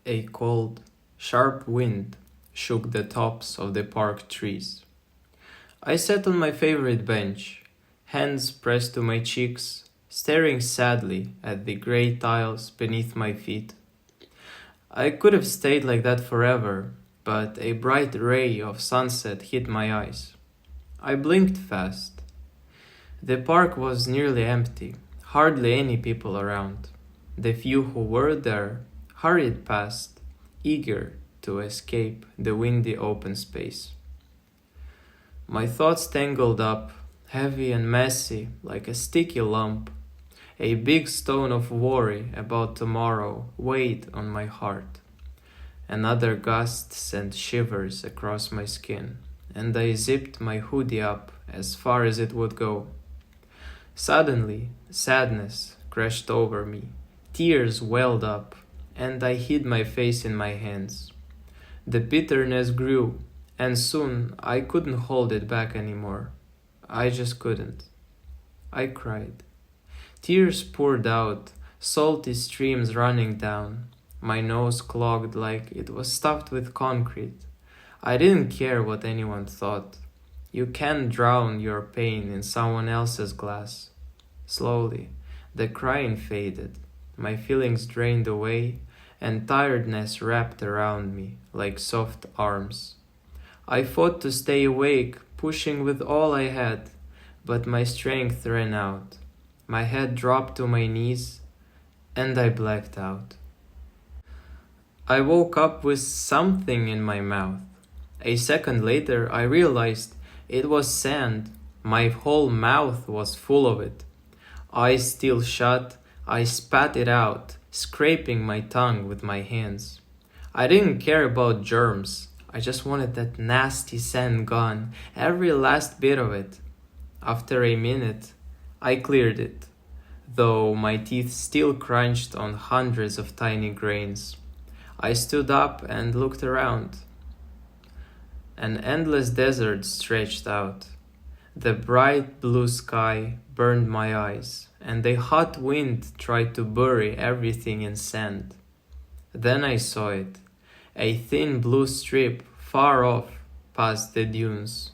A cold, sharp wind shook the tops of the park trees. I sat on my favorite bench, hands pressed to my cheeks, staring sadly at the grey tiles beneath my feet. I could have stayed like that forever, but a bright ray of sunset hit my eyes. I blinked fast. The park was nearly empty, hardly any people around. The few who were there hurried past, eager to escape the windy open space. My thoughts tangled up, heavy and messy, like a sticky lump. A big stone of worry about tomorrow weighed on my heart. Another gust sent shivers across my skin, and I zipped my hoodie up as far as it would go. Suddenly, sadness crashed over me. Tears welled up, and I hid my face in my hands. The bitterness grew, and soon I couldn't hold it back anymore. I just couldn't. I cried. Tears poured out, salty streams running down. My nose clogged like it was stuffed with concrete. I didn't care what anyone thought. You can't drown your pain in someone else's glass. Slowly, the crying faded. My feelings drained away, and tiredness wrapped around me like soft arms. I fought to stay awake, pushing with all I had, but my strength ran out. My head dropped to my knees, and I blacked out. I woke up with something in my mouth. A second later, I realized it was sand. My whole mouth was full of it. Eyes still shut, I spat it out, scraping my tongue with my hands. I didn't care about germs. I just wanted that nasty sand gone, every last bit of it. After a minute, I cleared it, though my teeth still crunched on hundreds of tiny grains. I stood up and looked around. An endless desert stretched out. The bright blue sky burned my eyes, and a hot wind tried to bury everything in sand. Then I saw it, a thin blue strip far off past the dunes.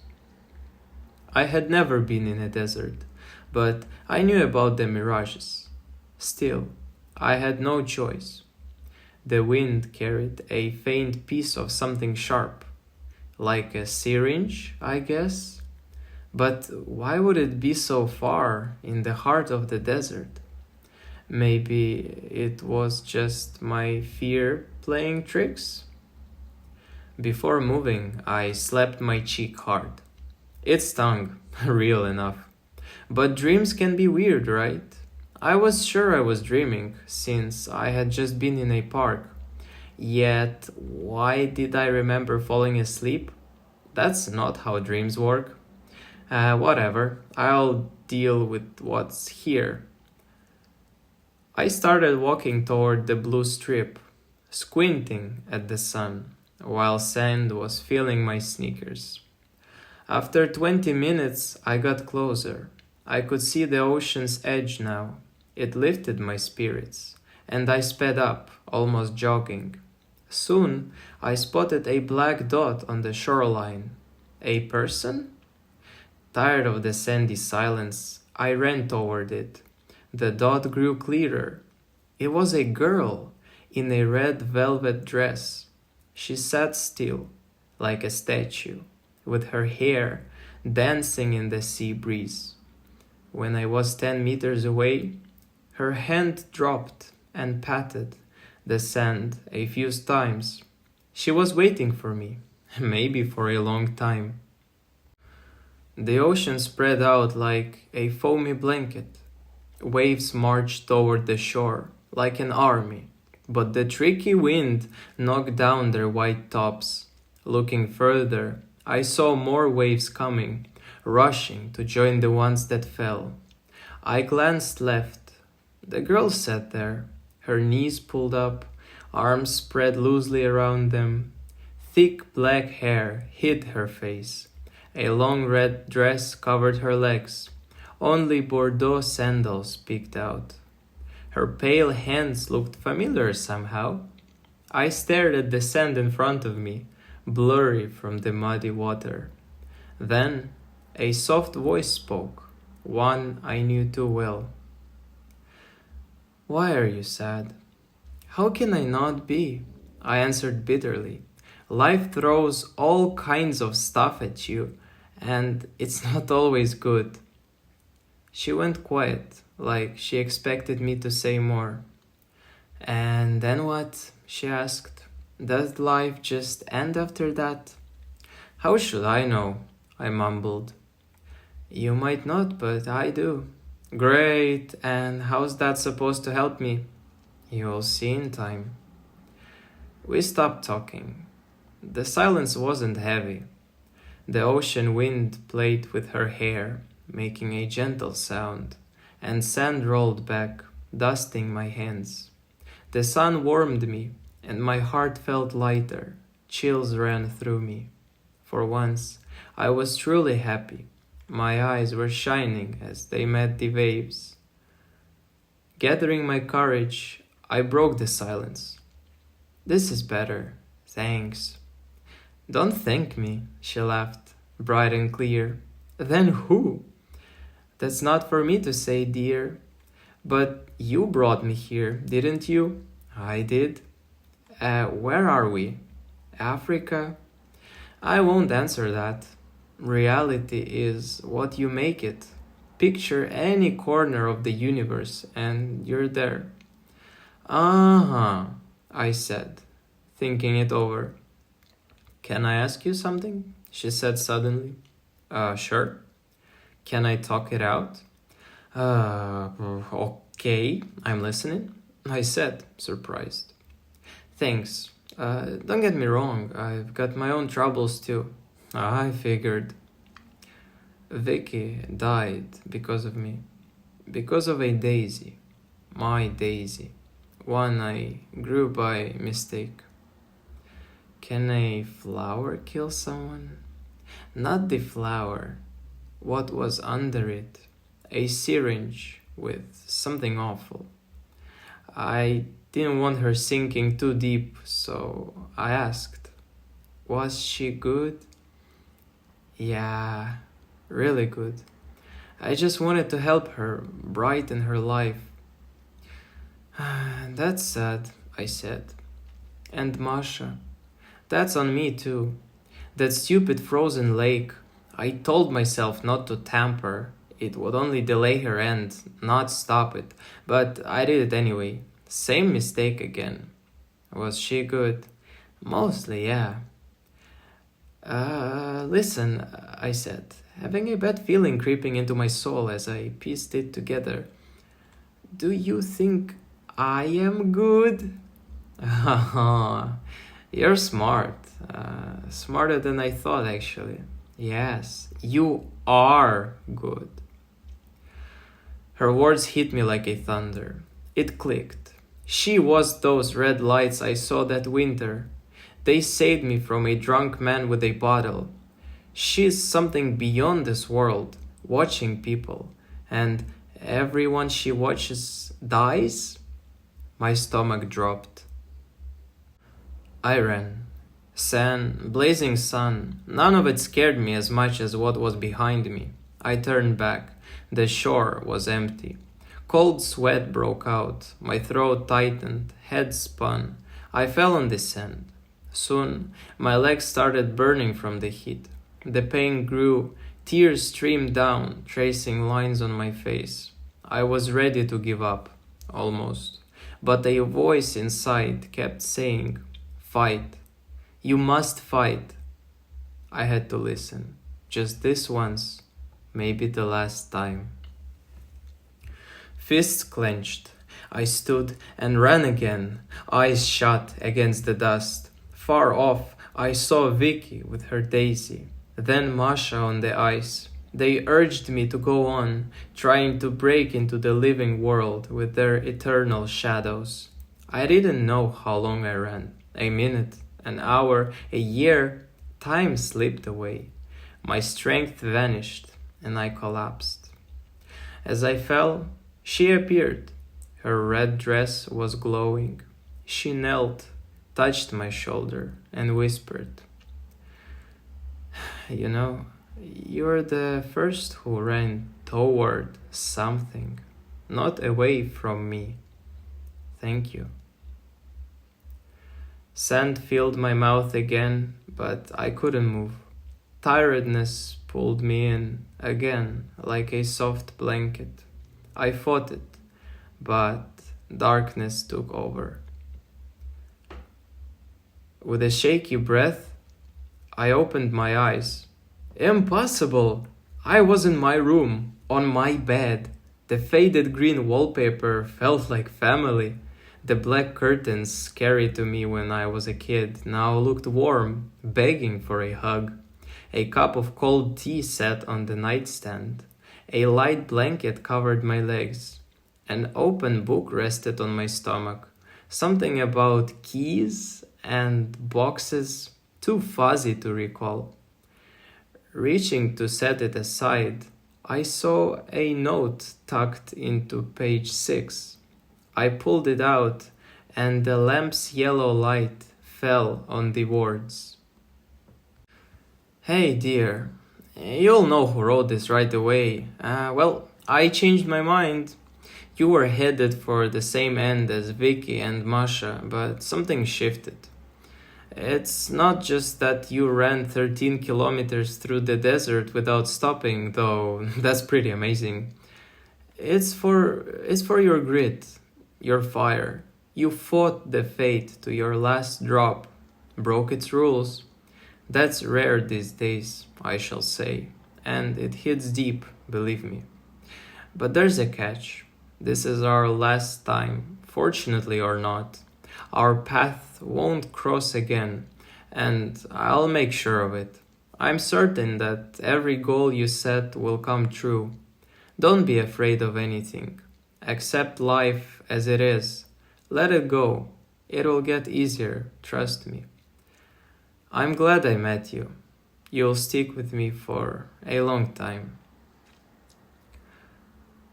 I had never been in a desert, but I knew about the mirages. Still, I had no choice. The wind carried a faint piece of something sharp, like a syringe, I guess. But why would it be so far in the heart of the desert? Maybe it was just my fear playing tricks? Before moving, I slapped my cheek hard. It stung, real enough. But dreams can be weird, right? I was sure I was dreaming, since I had just been in a park. Yet, why did I remember falling asleep? That's not how dreams work. Whatever, I'll deal with what's here. I started walking toward the blue strip, squinting at the sun, while sand was filling my sneakers. After 20 minutes, I got closer. I could see the ocean's edge now. It lifted my spirits, and I sped up, almost jogging. Soon, I spotted a black dot on the shoreline. A person? Tired of the sandy silence, I ran toward it. The dot grew clearer. It was a girl in a red velvet dress. She sat still, like a statue, with her hair dancing in the sea breeze. When I was 10 meters away, her hand dropped and patted the sand a few times. She was waiting for me, maybe for a long time. The ocean spread out like a foamy blanket. Waves marched toward the shore like an army, but the tricky wind knocked down their white tops. Looking further, I saw more waves coming, rushing to join the ones that fell. I glanced left. The girl sat there, her knees pulled up, arms spread loosely around them. Thick black hair hid her face. A long red dress covered her legs. Only Bordeaux sandals peeked out. Her pale hands looked familiar somehow. I stared at the sand in front of me, blurry from the muddy water. Then a soft voice spoke, one I knew too well. Why are you sad? How can I not be? I answered bitterly. Life throws all kinds of stuff at you, and it's not always good. She went quiet, like she expected me to say more. And then what? She asked. Does life just end after that? How should I know? I mumbled. You might not, but I do. Great, and how's that supposed to help me? You'll see in time. We stopped talking. The silence wasn't heavy. The ocean wind played with her hair, making a gentle sound, and sand rolled back, dusting my hands. The sun warmed me, and my heart felt lighter. Chills ran through me. For once, I was truly happy. My eyes were shining as they met the waves. Gathering my courage, I broke the silence. This is better, thanks. Don't thank me, she laughed, bright and clear. Then who? That's not for me to say, dear. But you brought me here, didn't you? I did. Where are we? Africa? I won't answer that. Reality is what you make it. Picture any corner of the universe and you're there. Uh-huh, I said, thinking it over. Can I ask you something? She said suddenly. Sure. Can I talk it out? Okay, I'm listening, I said, surprised. Thanks. Don't get me wrong, I've got my own troubles too. I figured. Vicky died because of me. Because of a daisy. My daisy. One I grew by mistake. Can a flower kill someone? Not the flower. What was under it? A syringe with something awful. I didn't want her sinking too deep, so I asked, was she good? Yeah, really good. I just wanted to help her, brighten her life. That's sad, I said. And Masha, that's on me too. That stupid frozen lake, I told myself not to tamper. It would only delay her end, not stop it. But I did it anyway. Same mistake again. Was she good? Mostly, yeah. Listen, I said, having a bad feeling creeping into my soul as I pieced it together. Do you think I am good? You're smart. Smarter than I thought, actually. Yes, you are good. Her words hit me like a thunder. It clicked. She was those red lights I saw that winter. They saved me from a drunk man with a bottle. She's something beyond this world, watching people. And everyone she watches dies? My stomach dropped. I ran. Sand, blazing sun, none of it scared me as much as what was behind me. I turned back. The shore was empty. Cold sweat broke out. My throat tightened, head spun. I fell on the sand. Soon, my legs started burning from the heat. The pain grew. Tears streamed down, tracing lines on my face. I was ready to give up, almost. But a voice inside kept saying, "Fight. You must fight." I had to listen. Just this once, maybe the last time. Fists clenched. I stood and ran again, eyes shut against the dust. Far off, I saw Vicky with her daisy, then Masha on the ice. They urged me to go on, trying to break into the living world with their eternal shadows. I didn't know how long I ran. A minute, an hour, a year. Time slipped away. My strength vanished, and I collapsed. As I fell, she appeared. Her red dress was glowing. She knelt, touched my shoulder, and whispered, "You know, you're the first who ran toward something, not away from me. Thank you." Sand filled my mouth again, but I couldn't move. Tiredness pulled me in again like a soft blanket. I fought it, but darkness took over. With a shaky breath, I opened my eyes. Impossible! I was in my room, on my bed. The faded green wallpaper felt like family. The black curtains carried to me when I was a kid now looked warm, begging for a hug. A cup of cold tea sat on the nightstand. A light blanket covered my legs. An open book rested on my stomach. Something about keys and boxes, too fuzzy to recall. Reaching to set it aside, I saw a note tucked into page 6. I pulled it out, and the lamp's yellow light fell on the words. "Hey dear, you'll know who wrote this right away. Well, I changed my mind. You were headed for the same end as Vicky and Masha, but something shifted. It's not just that you ran 13 kilometers through the desert without stopping, though that's pretty amazing. It's for your grit, your fire. You fought the fate to your last drop, broke its rules. That's rare these days, I shall say, and it hits deep, believe me. But there's a catch. This is our last time, fortunately or not. Our path won't cross again, and I'll make sure of it. I'm certain that every goal you set will come true. Don't be afraid of anything. Accept life as it is. Let it go. It'll get easier, trust me. I'm glad I met you. You'll stick with me for a long time.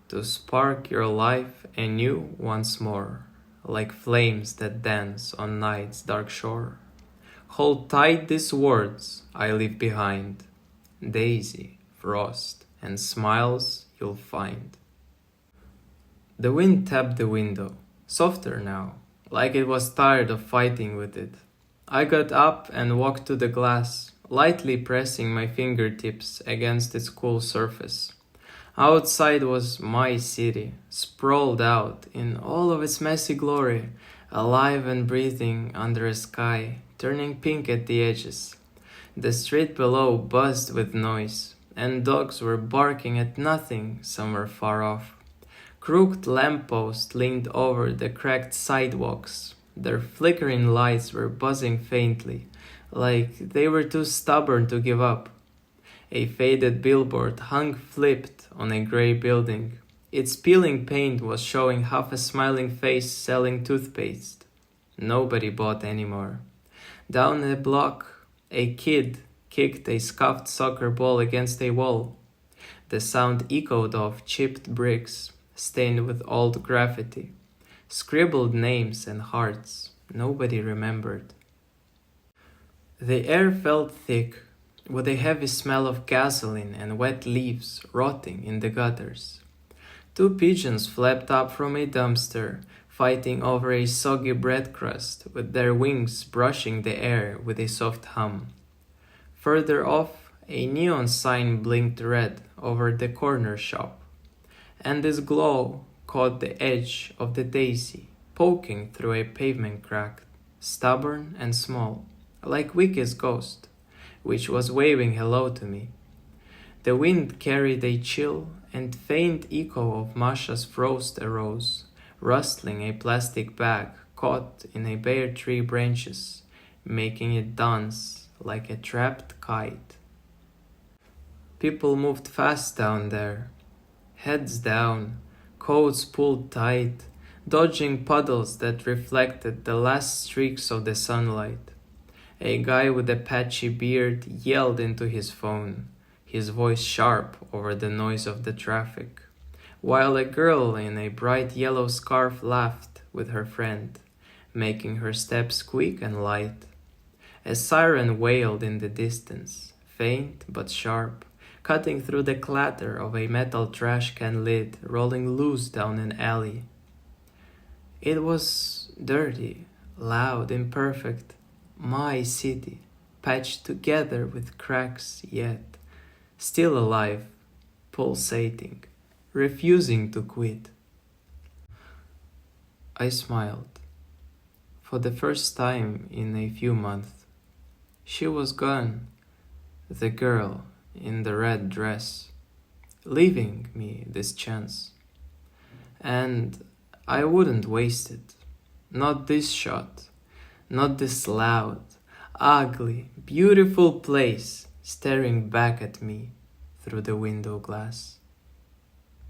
To spark your life anew once more, like flames that dance on night's dark shore. Hold tight these words I leave behind. Daisy, frost, and smiles you'll find. The wind tapped the window, softer now, like it was tired of fighting with it. I got up and walked to the glass, lightly pressing my fingertips against its cool surface. Outside was my city, sprawled out in all of its messy glory, alive and breathing under a sky, turning pink at the edges. The street below buzzed with noise, and dogs were barking at nothing somewhere far off. Crooked lampposts leaned over the cracked sidewalks. Their flickering lights were buzzing faintly, like they were too stubborn to give up. A faded billboard hung flipped on a gray building. Its peeling paint was showing half a smiling face selling toothpaste. Nobody bought anymore. Down the block, a kid kicked a scuffed soccer ball against a wall. The sound echoed off chipped bricks, stained with old graffiti. Scribbled names and hearts nobody remembered. The air felt thick, with a heavy smell of gasoline and wet leaves rotting in the gutters. Two pigeons flapped up from a dumpster, fighting over a soggy bread crust, with their wings brushing the air with a soft hum. Further off, a neon sign blinked red over the corner shop, and this glow caught the edge of the daisy, poking through a pavement crack, stubborn and small, like Vicky's ghost, which was waving hello to me. The wind carried a chill and faint echo of Masha's frost arose, rustling a plastic bag caught in a bare tree branches, making it dance like a trapped kite. People moved fast down there, heads down, coats pulled tight, dodging puddles that reflected the last streaks of the sunlight. A guy with a patchy beard yelled into his phone, his voice sharp over the noise of the traffic, while a girl in a bright yellow scarf laughed with her friend, making her steps quick and light. A siren wailed in the distance, faint but sharp, cutting through the clatter of a metal trash can lid rolling loose down an alley. It was dirty, loud, imperfect, my city, patched together with cracks, yet still alive, pulsating, refusing to quit. I smiled. For the first time in a few months, she was gone, the girl in the red dress, leaving me this chance. And I wouldn't waste it. Not this shot, not this loud, ugly, beautiful place staring back at me through the window glass.